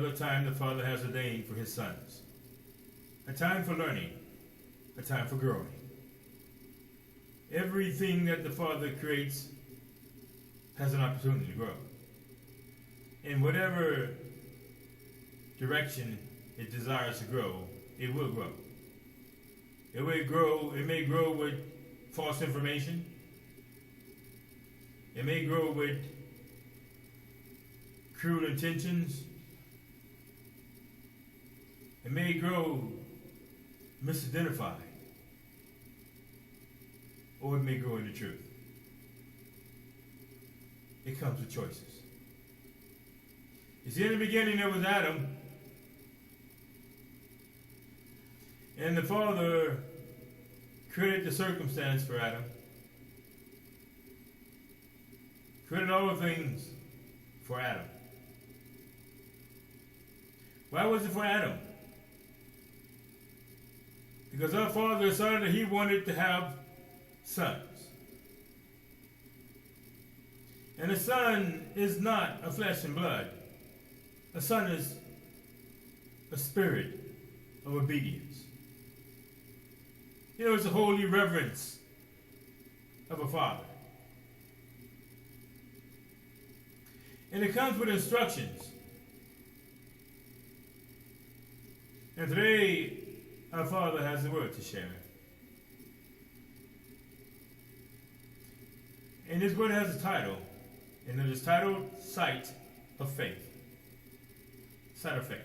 a time the Father has ordained for his sons. A time for learning, a time for growing. Everything that the Father creates has an opportunity to grow. In whatever direction it desires to grow, it will grow. It may grow with false information. It may grow with crude intentions. It may grow misidentified. Or it may grow in the truth. It comes with choices. You see, in the beginning there was Adam. And the Father created the circumstance for Adam. Created all things for Adam. Why was it for Adam? Because our Father decided that he wanted to have sons. And a son is not a flesh and blood. A son is a spirit of obedience. You know, it's a holy reverence of a father. And it comes with instructions. And today, our Father has a word to share. And this word has a title. And it is titled, Sight of Faith. Sight of faith.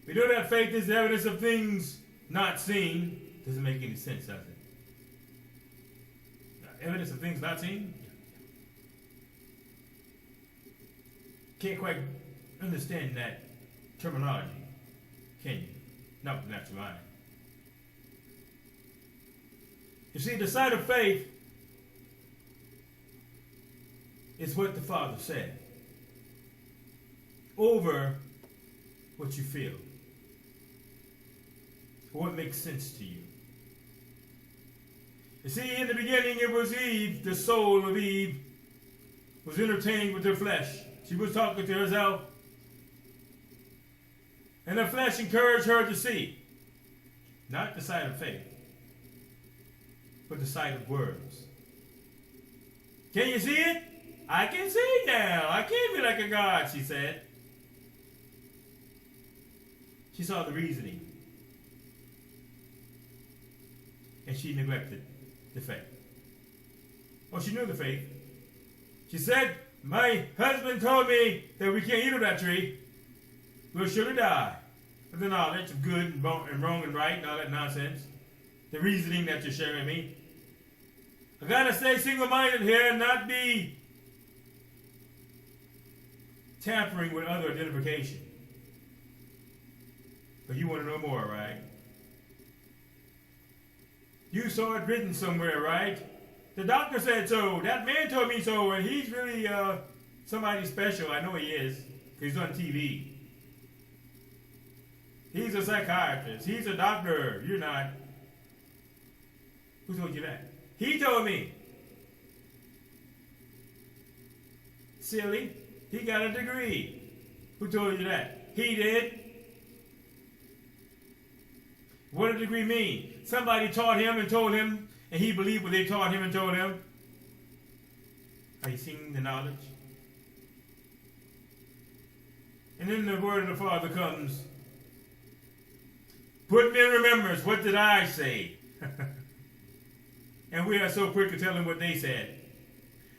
We know that faith is the evidence of things not seen. Doesn't make any sense, does it? Evidence of things not seen? Can't quite understand that terminology, can you? Not with the natural mind. You see, the sight of faith is what the Father said over what you feel, or what makes sense to you. You see, in the beginning it was Eve, the soul of Eve, was entertained with her flesh. She was talking to herself. And her flesh encouraged her to see. Not the sight of faith, but the sight of words. Can you see it? I can see now. I can't be like a God, she said. She saw the reasoning. And she neglected the faith. Well, she knew the faith. She said, my husband told me that we can't eat of that tree. We'll surely die. With the knowledge of good and wrong and right and all that nonsense. The reasoning that you're sharing me. I gotta stay single-minded here and not be tampering with other identification. But you want to know more, right? You saw it written somewhere, right? The doctor said so. That man told me so, and he's really somebody special. I know he is. He's on TV. He's a psychiatrist. He's a doctor. You're not. Who told you that? He told me. Silly. He got a degree. Who told you that? He did. What did degree mean? Somebody taught him and told him, and he believed what they taught him and told him. Are you seeing the knowledge? And then the word of the Father comes. Put me in remembrance. What did I say? And we are so quick to tell them what they said.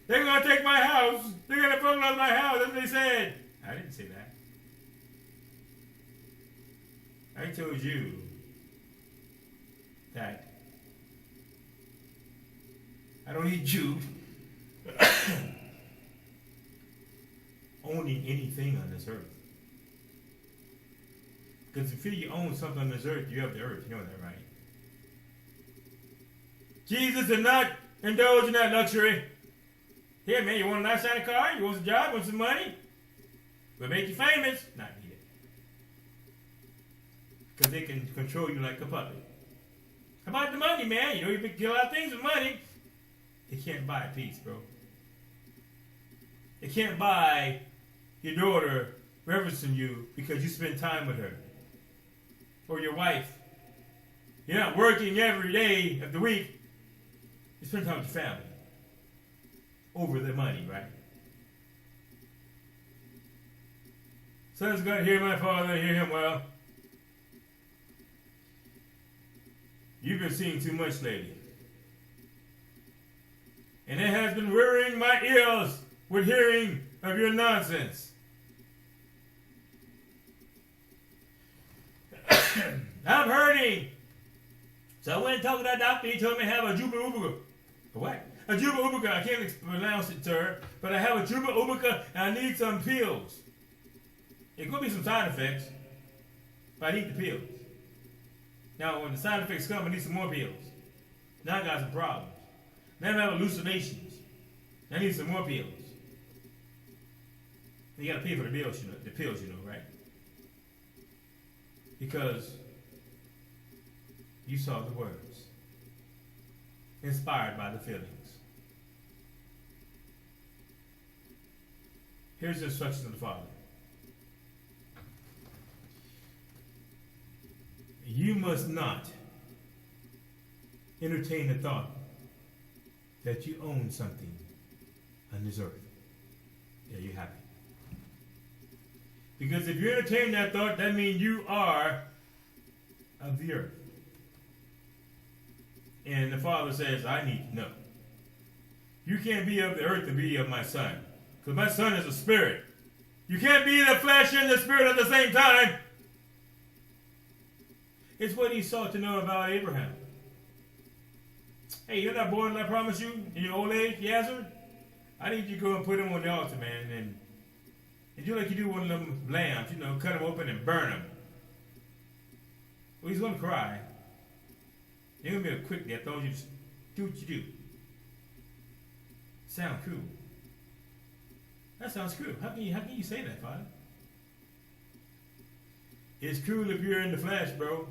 They're going to take my house. They're going to burglarize my house. That's what they said. I didn't say that. I told you that I don't need you owning anything on this earth. Because if you own something on this earth, you have the earth. You know that, right? Jesus did not indulge in that luxury. Here, man, you want a nice shiny car? You want a job? Want some money? We'll make you famous. Not needed. Because they can control you like a puppet. How about the money, man? You know, you can get a lot of things with money. They can't buy peace, bro. They can't buy your daughter reverencing you because you spend time with her. Or your wife. You're not working every day of the week. You spend time with your family. Over the money, right? Son's got to hear my father, hear him well. You've been seeing too much lately. And it has been wearing my ears with hearing of your nonsense. I'm hurting. So I went and talked to that doctor. He told me I have a Juba Ubica. A what? A Juba Ubica. I can't pronounce it, sir. But I have a Juba Ubica and I need some pills. It could be some side effects. But I need the pills. Now, when the side effects come, I need some more pills. Now I got some problems. Now I have hallucinations. I need some more pills. And you got to pay for the pills, right? Because you saw the words, inspired by the feelings. Here's the instructions of the Father. You must not entertain the thought that you own something on this earth. Yeah, you have it. Because if you entertain that thought, that means you are of the earth. And the Father says, I need to know. You can't be of the earth and be of my Son. Because my Son is a spirit. You can't be the flesh and the spirit at the same time. It's what he sought to know about Abraham. Hey, you're that boy that I promised you in your old age, Yazard? I need you to go and put him on the altar, man, and do like you do one of them lambs, cut him open and burn him. Well, he's going to cry. It's going to be a quick death. Don't you just do what you do. Sound cool. That sounds cool. How can you say that, Father? It's cool if you're in the flesh, bro.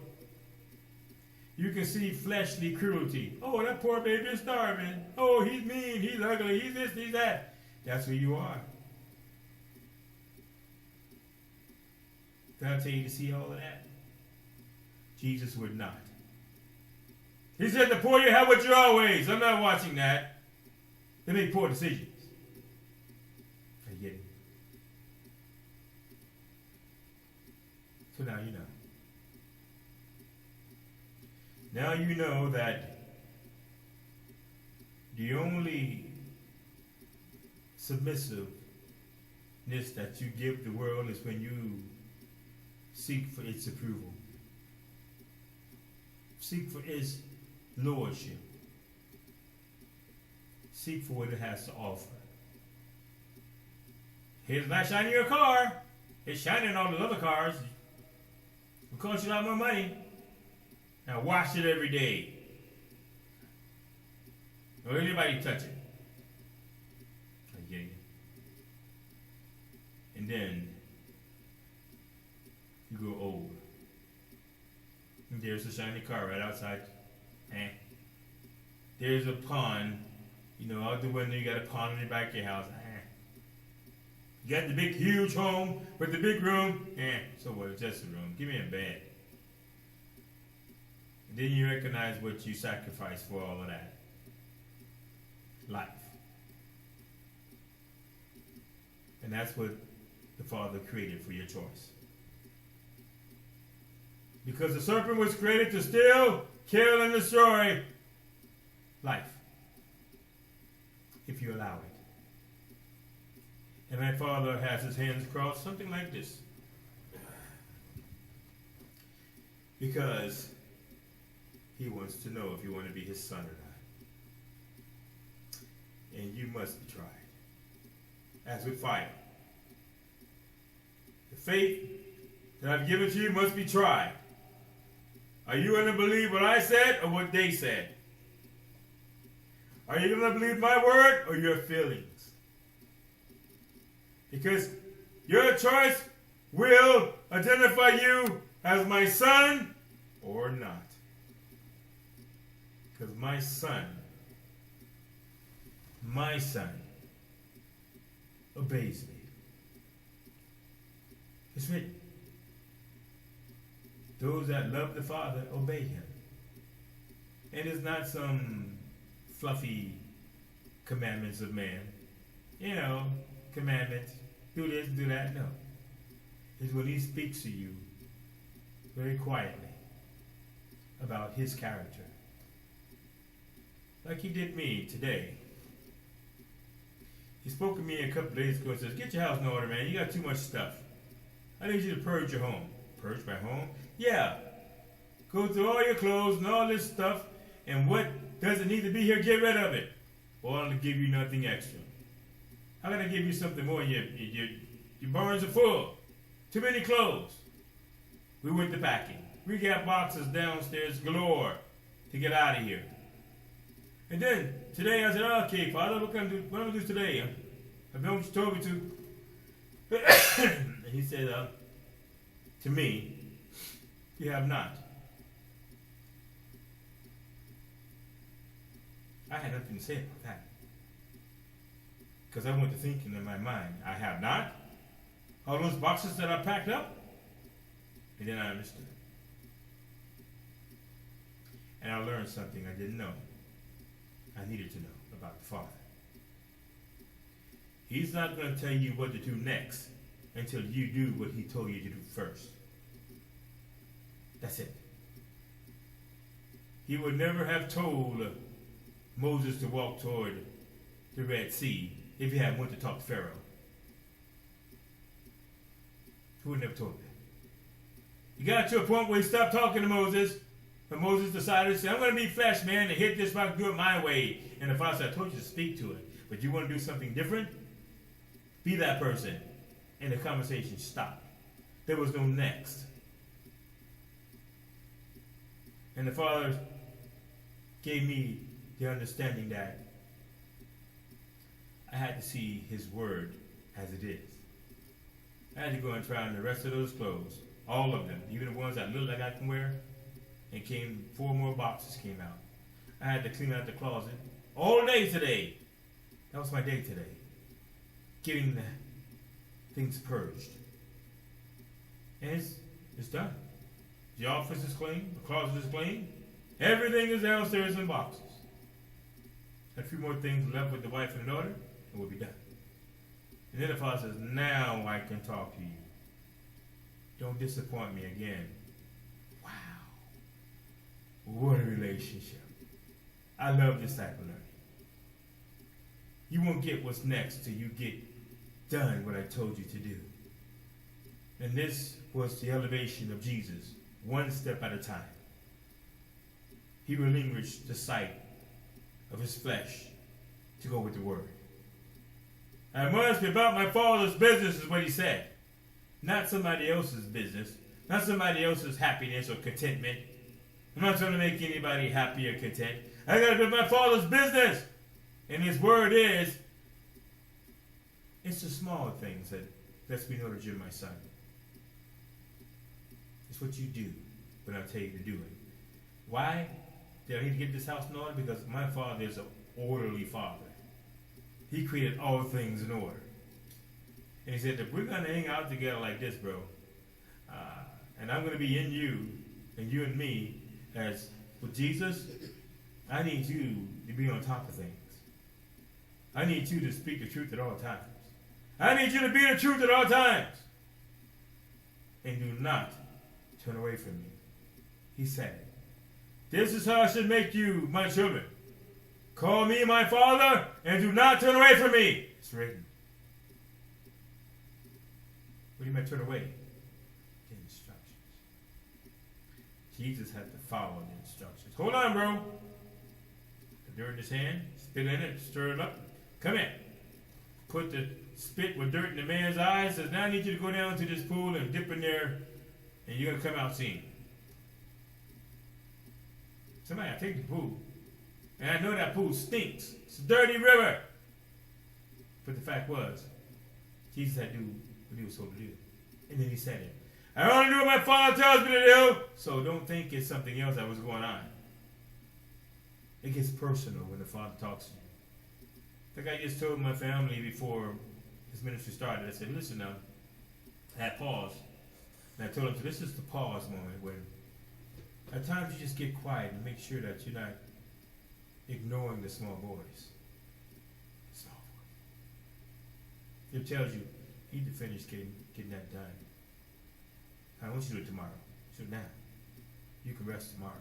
You can see fleshly cruelty. Oh, that poor baby is starving. Oh, he's mean, he's ugly, he's this, he's that. That's who you are. Did I tell you to see all of that? Jesus would not. He said, the poor you have with you always. I'm not watching that. They make poor decisions. I get it. So now you know. Now you know that the only submissiveness that you give the world is when you seek for its approval. Seek for its lordship. Seek for what it has to offer. It's not shining your car. It's shining all the other cars. It will cost you a lot more money. Now wash it every day. Don't let anybody touch it. I get it. And then you grow old. And there's a shiny car right outside. There's a pond. Out the window you got a pond in the back of your house. You got the big huge home with the big room. So what? It's just a room. Give me a bed. And then you recognize what you sacrificed for all of that. Life. And that's what the Father created for your choice. Because the serpent was created to steal, kill, and destroy life. If you allow it. And my Father has his hands crossed, something like this. Because he wants to know if you want to be his son or not. And you must be tried. As with fire. The faith that I've given to you must be tried. Are you going to believe what I said or what they said? Are you going to believe my word or your feelings? Because your choice will identify you as my son or not. Because my son obeys me. It's written. Those that love the Father obey him. And it's not some fluffy commandments of man. You know, commandments. Do this, do that. No. It's when he speaks to you very quietly about his character. Like he did me today. He spoke to me a couple days ago and says, get your house in order, man. You got too much stuff. I need you to purge your home. Purge my home? Yeah. Go through all your clothes and all this stuff, and what doesn't need to be here, get rid of it. Or I'll give you nothing extra. How can I give you something more? Your barns are full. Too many clothes. We went to packing. We got boxes downstairs galore to get out of here. And then today I said, okay, Father, what am I going to do today? I've done what you told me to. And he said, to me, you have not. I had nothing to say about that. Because I went to thinking in my mind, I have not. All those boxes that I packed up. And then I understood. And I learned something I didn't know. I needed to know about the Father. He's not going to tell you what to do next until you do what he told you to do first. That's it. He would never have told Moses to walk toward the Red Sea if he had went to talk to Pharaoh. He would never told him that. He got to a point where he stopped talking to Moses, and Moses decided to say, I'm going to be flesh, man, and hit this rock, do it my way. And the Father said, I told you to speak to it, but you want to do something different? Be that person. And the conversation stopped. There was no next. And the Father gave me the understanding that I had to see his word as it is. I had to go and try on the rest of those clothes, all of them, even the ones that look like I can wear, and 4 more boxes came out. I had to clean out the closet all day today. That was my day today. Getting the things purged. And it's done. The office is clean. The closet is clean. Everything is downstairs in boxes. A few more things left with the wife and the daughter, and we'll be done. And then the Father says, now I can talk to you. Don't disappoint me again. Wow. What a relationship. I love this type of learning. You won't get what's next till you get done what I told you to do. And this was the elevation of Jesus, one step at a time. He relinquished the sight of his flesh to go with the word. I must be about my Father's business is what he said. Not somebody else's business. Not somebody else's happiness or contentment. I'm not trying to make anybody happy or content. I got to do my Father's business. And his word is, it's the small things that lets me know that you're my son. It's what you do when I tell you to do it. Why did I need to get this house in order? Because my Father is an orderly Father. He created all things in order. And he said, if we're going to hang out together like this, bro, and I'm going to be in you, and you in me, as with Jesus, I need you to be on top of things. I need you to speak the truth at all times. I need you to be the truth at all times. And do not turn away from me. He said, this is how I should make you my children. Call me my Father, and do not turn away from me. It's written. What do you mean turn away? The instructions. Jesus had to follow the instructions. Hold on, bro. The dirt in his hand, spit in it, stir it up. Come in. Put the spit with dirt in the man's eyes. Says, now I need you to go down to this pool and dip in there, and you're going to come out seeing. Somebody, I take the pool. And I know that pool stinks. It's a dirty river. But the fact was, Jesus had to do what he was told to do. And then he said it. I only do what my Father tells me to do. So don't think it's something else that was going on. It gets personal when the Father talks to you. Like I just told my family before this ministry started, I said, listen now, I had paused And I told him, so this is the pause moment when at times you just get quiet and make sure that you're not ignoring the small voice. Small voice. It tells you, you need to finish getting that done. I want you to do it tomorrow. So now, you can rest tomorrow.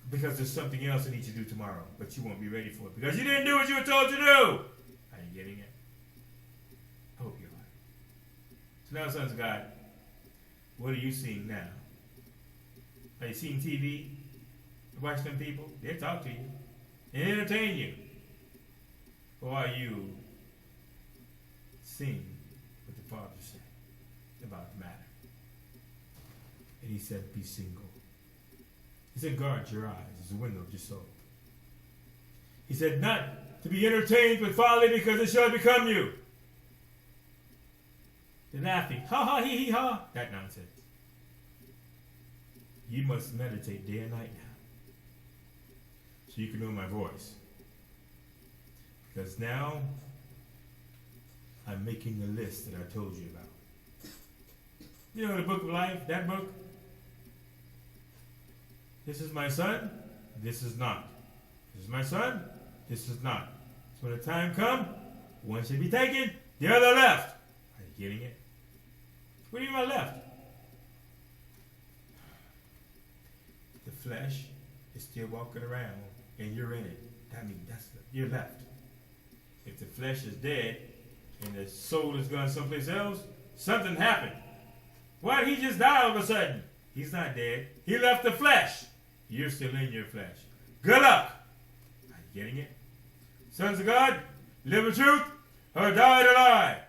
Because there's something else I need you to do tomorrow, but you won't be ready for it. Because you didn't do what you were told to do! Are you getting it? I hope you are. So now, sons of God, what are you seeing now? Are you seeing TV? Watch them people? They talk to you and entertain you. Or are you seeing what the Father said about the matter? And he said, be single. He said, guard your eyes as the window of your soul. He said, not to be entertained with folly because it shall become you. They're laughing. Ha ha, he, ha. That nonsense. You must meditate day and night now. So you can know my voice. Because now, I'm making the list that I told you about. You know the book of life, that book? This is my son, this is not. This is my son, this is not. So when the time comes, one should be taken, the other left. Are you getting it? What do you mean by left? The flesh is still walking around and you're in it. That means you're left. If the flesh is dead and the soul is gone someplace else, something happened. Why did he just die all of a sudden? He's not dead. He left the flesh. You're still in your flesh. Good luck. Are you getting it? Sons of God, live in truth or die to lie.